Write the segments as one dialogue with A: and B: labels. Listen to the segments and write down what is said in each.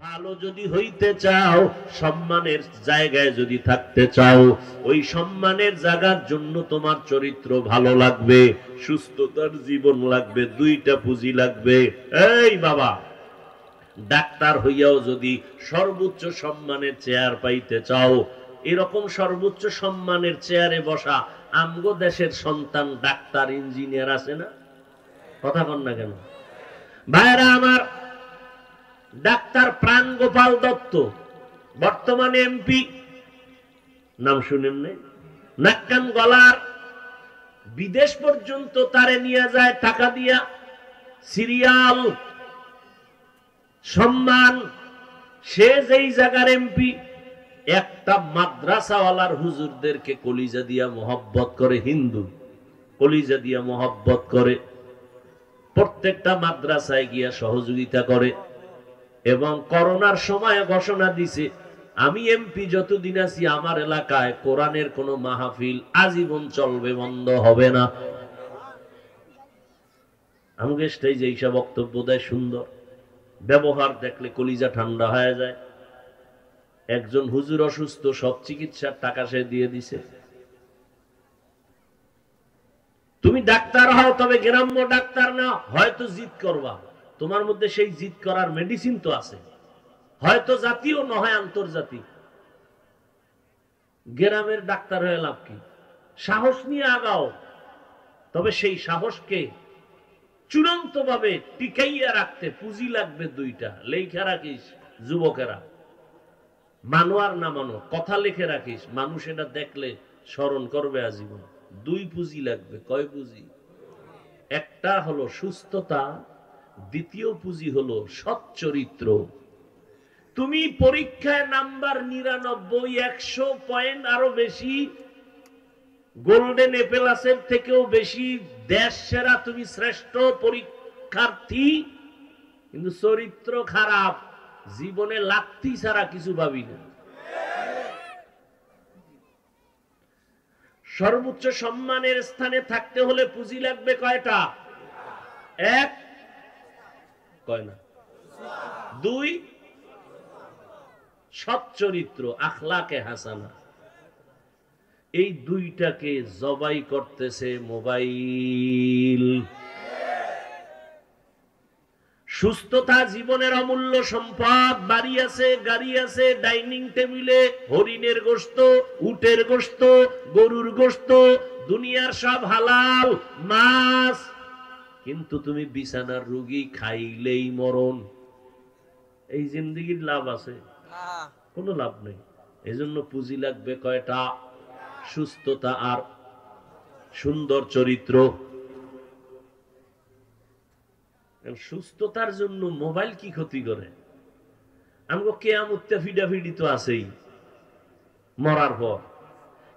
A: ভালো যদি হইতে চাও, সম্মানের জায়গায় যদি থাকতে চাও, ওই সম্মানের জায়গার জন্য তোমার চরিত্র ভালো লাগবে, সুস্থতার জীবন লাগবে, দুইটা পুঁজি লাগবে। এই বাবা, ডাক্তার হইয়াও যদি সর্বোচ্চ সম্মানের চেয়ার পাইতে চাও, এরকম সর্বোচ্চ সম্মানের চেয়ারে বসা আমগো দেশের সন্তান ডাক্তার ইঞ্জিনিয়ার আছে না? কথা কন না কেন ভাইরা আমার? ডাক্তার প্রাণ গোপাল দত্ত বর্তমানে এমপি, নাম শুনেন নাই? নাক্কান গলার, বিদেশ পর্যন্ত তারে নিয়ে যায় টাকা দিয়া, সিরিয়াল, সম্মান। সে যেই জায়গার এমপি, একটা মাদ্রাসাওয়ালার হুজুরদেরকে কলিজা দিয়া মোহব্বত করে, হিন্দু কলিজা দিয়া মোহব্বত করে, প্রত্যেকটা মাদ্রাসায় গিয়া সহযোগিতা করে। এবং করোনার সময় ঘোষণা দিছে, আমি এমপি যতদিন আছি আমার এলাকায় কোরআনের কোন মাহফিল আজীবন চলবে, বন্ধ হবে না। আমাকে স্টেজে এইসব বক্তব্য দেয়, সুন্দর ব্যবহার দেখলে কলিজা ঠান্ডা হয়ে যায়। একজন হুজুর অসুস্থ, সব চিকিৎসার টাকা সে দিয়ে দিছে। তুমি ডাক্তার হও, তবে গ্রাম্য ডাক্তার না, হয়তো জিদ করবা, তোমার মধ্যে সেই জিদ করার মেডিসিন তো আছে, হয়তো জাতীয় নয় আন্তর্জাতিক। গ্রামের ডাক্তার হয়ে লাভ কি? সাহস নিয়ে আগাও, তবে সেই সাহসকে চূড়ান্ত ভাবে টিকাইয়া রাখতে পুঁজি লাগবে দুইটা। লেখা রাখিস যুবকেরা, মানো আর না মানো, কথা লিখে রাখিস, মানুষ এটা দেখলে স্মরণ করবে আজীবন। দুই পুঁজি লাগবে। কয় পুঁজি? একটা হলো সুস্থতা, দ্বিতীয় পুঁজি হলো সৎ চরিত্র। তুমি পরীক্ষায় নাম্বার 99, 100 পয়েন্ট আরো বেশি, গোল্ডেন এপেলাসের থেকেও বেশি, দেশ সেরা, তুমি শ্রেষ্ঠ পরীক্ষার্থী, কিন্তু চরিত্র খারাপ, জীবনে লাথি ছাড়া কিছু ভাবি না। সর্বোচ্চ সম্মানের স্থানে থাকতে হলে পুঁজি লাগবে কয়টা? এক, কয় না, দুই, সৎ চরিত্র, আখলাকে হাসানা। এই দুইটাকে জবাই করতেছে মোবাইল। সুস্থতা জীবনের অমূল্য সম্পদ। বাড়ি আছে, গাড়ি আছে, ডাইনিং টেবিলে হরিণের গোশত, উটের গোশত, গরুর গোশত, দুনিয়ার সব হালাল মাছ, কিন্তু তুমি বিছানার রোগী, খাইলেই মরণ। এই জিন্দেগির লাভ আছে? কোনো লাভ নেই। এজন্য পুঁজি লাগবে কয়টা? সুস্থতা আর সুন্দর চরিত্র। সুস্থতার জন্য মোবাইল কি ক্ষতি করে? আমাকে কিয়ামতে ফিডাফিডি তো আছেই মরার পর,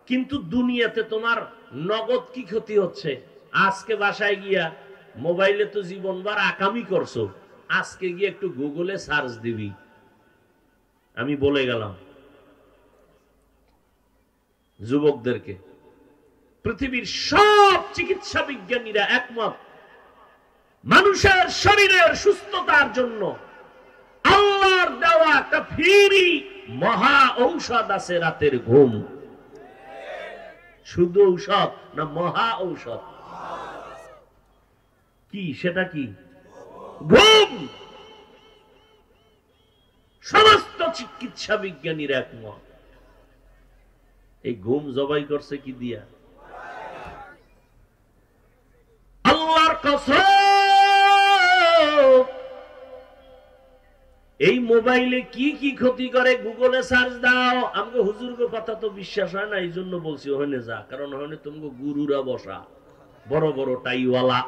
A: কিন্তু দুনিয়াতে তোমার নগদ কি ক্ষতি হচ্ছে? আজকে বাসায় গিয়া মোবাইলে তো জীবনভর আকামি করছো, আজকে গিয়ে একটু গুগলে সার্চ দিবি। আমি বলে গেলাম যুবকদেরকে, পৃথিবীর সব চিকিৎসা বিজ্ঞানীরা একমত, মানুষের শরীরের সুস্থতার জন্য আল্লাহর দেওয়া একটা ফ্রি মহা ঔষধ আছে, রাতের ঘুম। শুধু ঔষধ না, মহা ঔষধ। কি সেটা? কি? ঘুম। সমস্ত চিকিৎসা বিজ্ঞানীর একমত। এই ঘুম জবাই করছে কি দিয়া? আল্লাহর কসম, এই মোবাইলে কি কি ক্ষতি করে গুগলে সার্চ দাও। আমাকে হুজুরকে কথা তো বিশ্বাস হয় না, এই জন্য বলছি ওখানে যা, কারণ ওখানে তোমাকে গুরুরা বসা, বড় বড় টাইওয়ালা,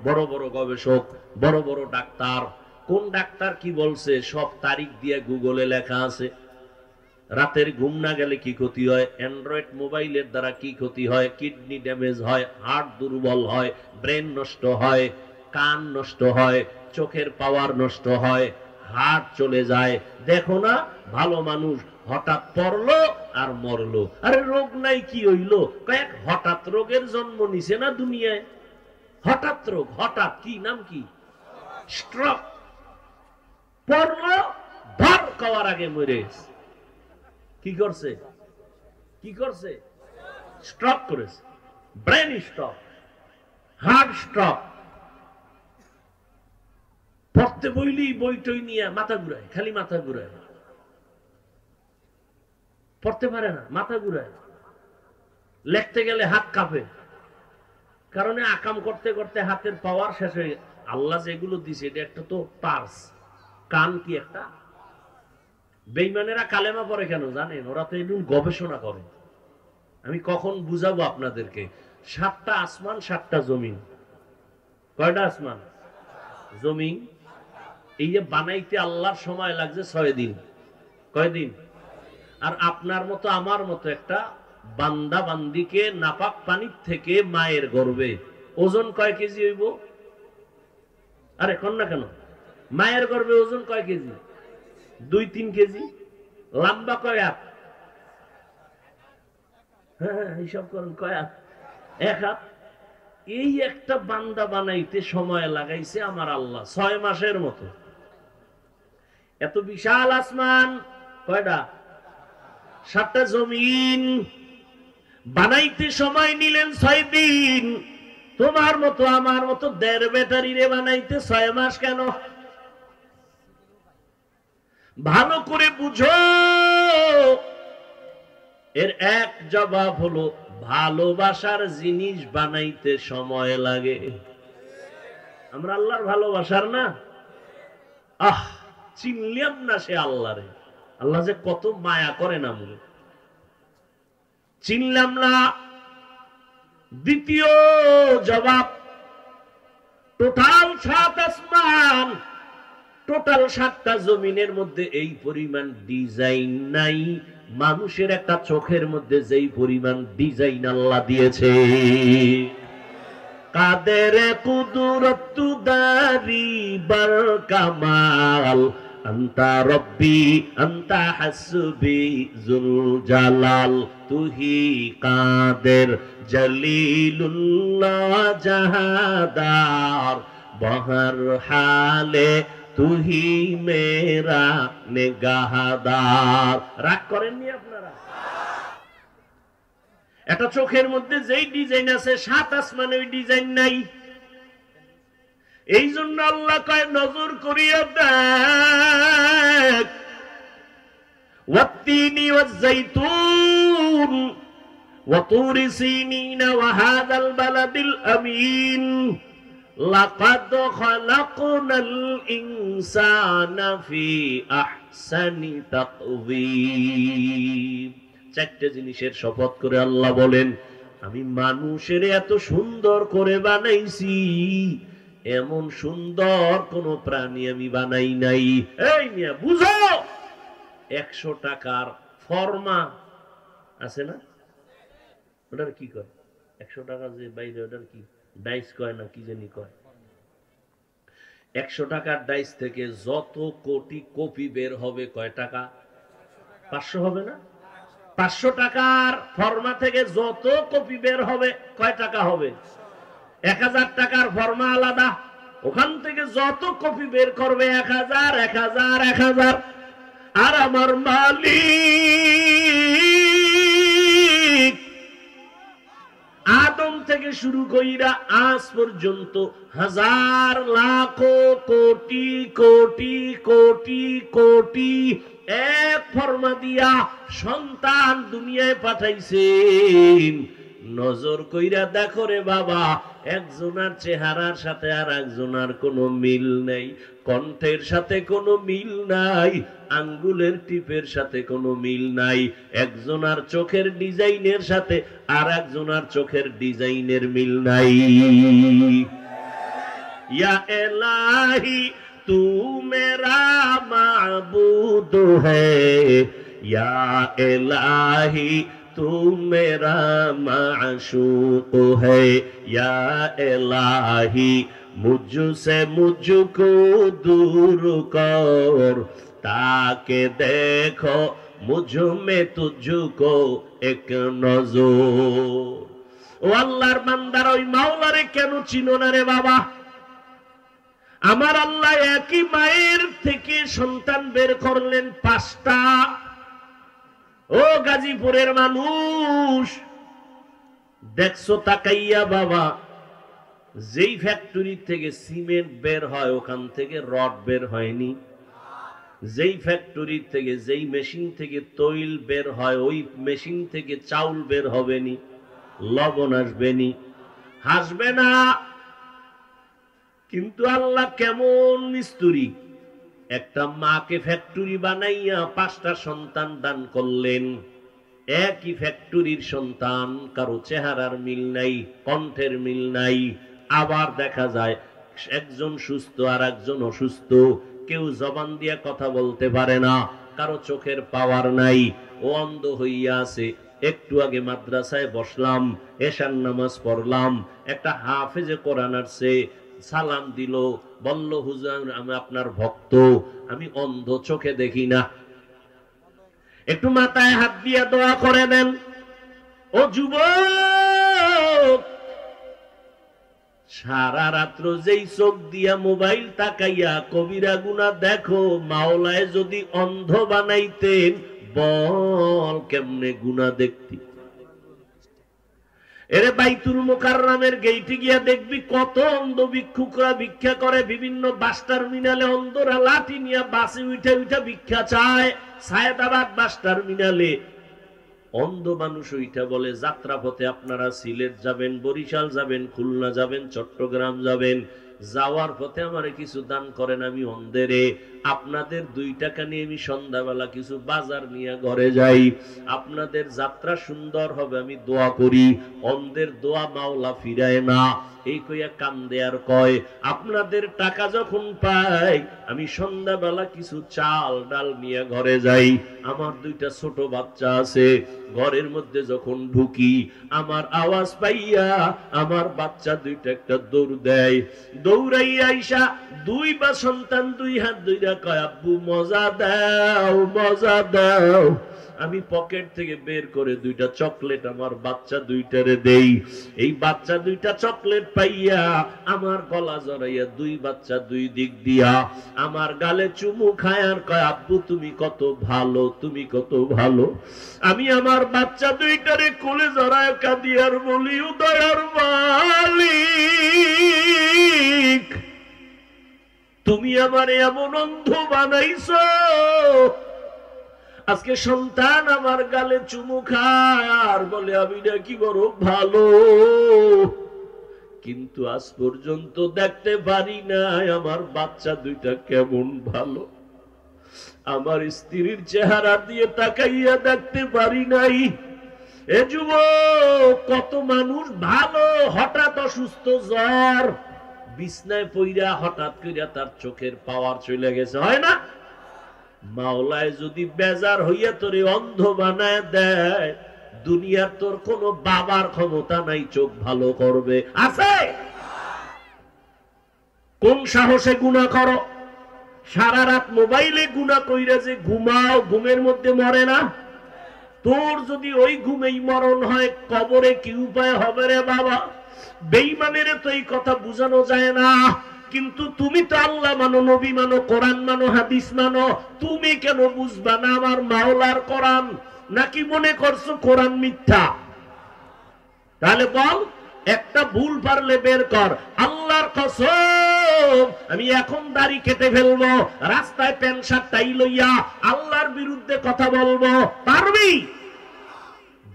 A: বড় বড় গবেষক, বড় বড় ডাক্তার। কোন ডাক্তার কি বলছে সব তারিখ দিয়ে গুগলে লেখা আছে। রাতের ঘুম না গেলে কি ক্ষতি হয়, অ্যান্ড্রয়েড মোবাইলের দ্বারা কি ক্ষতি হয়, কিডনি ড্যামেজ হয়, হার্ট দুর্বল হয়, ব্রেন নষ্ট হয়, কান নষ্ট হয়, চোখের পাওয়ার নষ্ট হয়, হার্ট চলে যায়। দেখো না, ভালো মানুষ হঠাৎ পড়লো আর মরলো। আরে রোগ নাই, কি হইলো? কয়েক হঠাৎ রোগের জন্ম নিছে না দুনিয়ায়। হঠাৎ রোগ, হঠাৎ, কি নাম? কি? স্ট্রোক। পড়লো, ধর হওয়ার আগে মরে গেছে। কি করছে? কি করছে? স্ট্রোক করেছে, ব্রেন স্ট্রোক, হার্ট স্ট্রোক। পড়তে বইলি বইটই নিয়ে মাথা ঘুরায়, খালি মাথা ঘুরায়, পড়তে পারে না, মাথা ঘুরায়। লিখতে গেলে হাত কাঁপে, কারণে আকাম করতে করতে হাতের পাওয়ার শেষ হয়ে গেছে। আল্লাহ যেগুলো দিছে এটা একটা তো পার্স, কান কি একটা। বেঈমানেরা কালেমা পড়ে কেন জানেন? ওরা তো এগুলো গবেষণা করে। আমি কখন বুঝাবো আপনাদেরকে? 7টা আসমান 7টা জমিন। কয়টা আসমান জমিন? এই যে বানাইতে আল্লাহর সময় লাগছে 6 দিন। কয়দিন? আর আপনার মতো আমার মতো একটা বান্দা বান্দিকে নাপাক পানির থেকে মায়ের গর্ভে ওজন কয় কেজি হইব? আরে কন্যা কেন? মায়ের গর্ভে ওজন কয় কেজি? 2-3 কেজি। লম্বা কয় হাত? হ্যাঁ, হিসাব করেন কয় হাত? 1 হাত। এই একটা বান্দা বানাইতে সময় লাগাইছে আমার আল্লাহ 6 মাসের মতো। এত বিশাল আসমান কয়টা? 7টা জমিন বানাইতে সময় নিলেন 6 দিন। তোমার মতো আমার মতো 1.5 ব্যাটারি রে বানাইতে 6 মাস কেন? ভালো করে বুঝো। এর এক জবাব হলো ভালোবাসার জিনিস বানাইতে সময় লাগে। আমরা আল্লাহর ভালোবাসার না, চিনলাম না সে আল্লাহরে। আল্লাহ যে কত মায়া করেন আমরা চিনলাম না। দ্বিতীয় জবাব, টোটাল 7 আসমান, টোটাল 7টা জমিনের মধ্যে এই পরিমাণ ডিজাইন নাই। মানুষের একটা চোখের মধ্যে যেই পরিমাণ ডিজাইন আল্লাহ দিয়েছে। কাদের কুদরত দারি বার কামাল, আন্তা রব্বি আন্তা হাসবি জুল জালাল, তুহি কাদের জলিলুল্লাহ জাহাদার, বহর হালে তুহি মেরা নেগাহদার। রাগ করেননি আপনারা? একটা চোখের মধ্যে যেই ডিজাইন আছে 7 আসমানে ওই ডিজাইন নাই। এই জন্য আল্লাহ কয় নজর করিয়া দেখ। ওয়াত্তিনি ওয়াজ্জাইতুন ওয়া তুরি সিনিন ওয়া হাযাল বালাদিল আমিন, লাকাদ খালাকনাল ইনসানা ফি আহসানি তাকওয়িম। 4টে জিনিসের শপথ করে আল্লাহ বলেন, আমি মানুষের এত সুন্দর করে বানাইছি, এমন সুন্দর কোন প্রাণী আমি বানাই নাই। এই মিয়া বুঝো, 100 টাকার ফর্মা আছে না? ওটার কি কয়? 100 টাকা যে বাইরে ওটার কি ডাইস কয় না কি জানি কয়। 100 টাকার ডাইস থেকে যত কোটি কপি বের হবে কয় টাকা? 500 হবে না? 500 টাকার ফর্মা থেকে যত কপি বের হবে কয় টাকা হবে? 1000 টাকার ফর্মা আলাদা, ওখান থেকে যত কপি বের করবে 1000 1000 1000। আর আমার মালিক আদম থেকে শুরু কইরা আজ পর্যন্ত হাজার লাখ কোটি কোটি কোটি কোটি এক ফর্মা দিয়া সন্তান দুনিয়ায় পাঠাইছেন। নজর কইরা দেখো রে বাবা, একজনের চেহারার সাথে আর একজনের কোনো মিল নাই, কণ্ঠের সাথে কোনো মিল নাই, আঙ্গুলের টিপের সাথে কোনো মিল নাই, একজনের চোখের ডিজাইনের সাথে আর একজনের চোখের ডিজাইনের মিল নাই। ইয়া ইলাহি তু মেরা মাবুদ হ্যায়, ইয়া ইলাহি तू मेरा माशूक है, या इलाही मुझसे मुझको दूर कर, ताके देखो मुझ में तुझको एक नजर। ও আল্লাহর বান্দারা ওই মাওলারে কেন চিনো না রে বাবা? আমার আল্লাহ একই মায়ের থেকে সন্তান বের করলেন 5টা। ও গাজীপুরের মানুষ, দেখছো তাকাইয়া বাবা, যেই ফ্যাক্টরি থেকে সিমেন্ট বের হয় ওখান থেকে রড বের হয়নি, যেই ফ্যাক্টরি থেকে যেই মেশিন থেকে তৈল বের হয় ওই মেশিন থেকে চাউল বের হবে নি, লবণ আসবে নি, হাসবে না। কিন্তু আল্লাহ কেমন মিস্ত্রি, একটা মাকে ফ্যাক্টরি বানাইয়া 5টা সন্তান দান করলেন। একই ফ্যাক্টরির সন্তান, কারো চেহারার মিল নাই, কণ্ঠের মিল নাই। আবার দেখা যায় একজন সুস্থ আর একজন অসুস্থ, কেউ জবান দিয়ে কথা বলতে পারে না, কারো চোখের পাওয়ার নাই, ও অন্ধ হইয়া আছে। একটু আগে মাদ্রাসায় বসলাম, এশার নামাজ পড়লাম, একটা হাফেজে কোরআন আসছে, সালাম দিল, বলল হুজুর আমি আপনার ভক্ত, আমি অন্ধ, চোখে দেখি না, একটু মাথায় হাত দিয়ে দোয়া করে দেন। ও যুবক, সারা রাত্র যেই চোখ দিয়া মোবাইল তাকাইয়া কবিরা গুনাহ দেখো, মাওলায় যদি অন্ধ বানাইতেন বল কেমনে গুনাহ দেখতি। এরে বাইতুল মুকাররমের গেইটে গিয়া দেখবি কত অন্ধ ভিক্ষুকরা ভিক্ষা করে, বিভিন্ন বাস টার্মিনালে অন্ধরা লাঠি নিয়ে বাসে উঠে উঠে ভিক্ষা চায়। সায়েদাবাদ বাস টার্মিনালে অন্ধ মানুষ ওইটা বলে যাত্রা পথে আপনারা সিলেট যাবেন, বরিশাল যাবেন, খুলনা যাবেন, চট্টগ্রাম যাবেন, যাওয়ার পথে আমারে কিছু দান করেন, আমি অন্ধেরে আপনাদের 2 টাকা নিয়ে আমি সন্ধ্যাবেলা কিছু বাজার নিয়ে ঘরে যাই, আপনাদের যাত্রা সুন্দর হবে আমি দোয়া করি। অন্ধের দোয়া মাওলা ফিরায় না, এই কইয়া কান্দে আর কয় আপনাদের টাকা যখন পাই আমি সন্ধ্যাবেলা কিছু চাল ডাল নিয়ে ঘরে যাই। আমার 2টা ছোট বাচ্চা আছে, ঘরের মধ্যে যখন ঢুকি আমার আওয়াজ পাইয়া আমার বাচ্চা 2টা একটা দৌড় দেয়, দৌড়াইয়া আইসা 2 বা সন্তান 2 হাত ধইরা কয় আব্বু মজা দাও, মজা দাও। আমি পকেট থেকে বের করে 2টা চকলেট আমার বাচ্চা 2টারে দেই। এই বাচ্চা 2টা চকলেট পাইয়া আমার গলা জড়াইয়া 2 বাচ্চা 2 দিক দিয়া আমার গালে চুমু খায় আর কয় আব্বু তুমি কত ভালো, তুমি কত ভালো। আমি আমার বাচ্চা 2টারে কোলে জড়ায় কাঁদি আর বলি ও দয়ার মালিক, তুমি আমারে এমন অন্ধ বানাইছো, আজকে সন্তান আমার গালে চুমু খায় আর বলে আমি নাকি বড় ভালো, কিন্তু আজ পর্যন্ত দেখতে পারি নাই আমার বাচ্চা 2টা কেমন ভালো, আমার স্ত্রীর চেহারা দিয়ে তাকাইয়া দেখতে পারি নাই। এ যুবক, কত মানুষ ভালো, হঠাৎ অসুস্থ, জ্বর, বিছনায় পইরা হঠাৎ কইরা তার চোখের পাওয়ার চলে গেছে, হয় না? মাওলায় যদি বেজার হইয়া তোরে অন্ধ বানায় দেয়, দুনিয়ার তোর কোন বাবার ক্ষমতা নাই চোখ ভালো করবে, আছে? কোন সাহসে গুনাহ করো? সারা রাত মোবাইলে গুনাহ কইরা যে ঘুমাও, ঘুমের মধ্যে মরে না? তোর যদি ওই ঘুমেই মরণ হয় কবরে কি উপায় হবে রে বাবা? বেঈমানের তো এই কথা বুঝানো যায় না, কিন্তু তুমি তো আল্লাহ মানো, নবী মানো, কোরআন মানো, হাদিস মানো, তুমি কেন বুঝবা না আমার মাওলার কোরআন? নাকি মনে করছো কোরআন মিথ্যা? তাহলে বল, একটা ভুল পারলে বের কর। আল্লাহর কসম, আমি এখন দাড়ি কেটে ফেলবো, রাস্তায় প্যান্ট শার্ট টাই লইয়া আল্লাহর বিরুদ্ধে কথা বলবো, পারবি?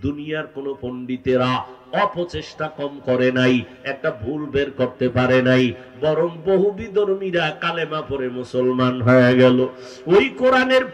A: দুনিয়ার কোন পণ্ডিতেরা অপচেষ্টা কম করে নাই, একটা ভুল বের করতে পারে নাই, বরং বহু বিধর্মীরা কালেমা পড়ে মুসলমান হয়ে গেল। ওই কোরআনের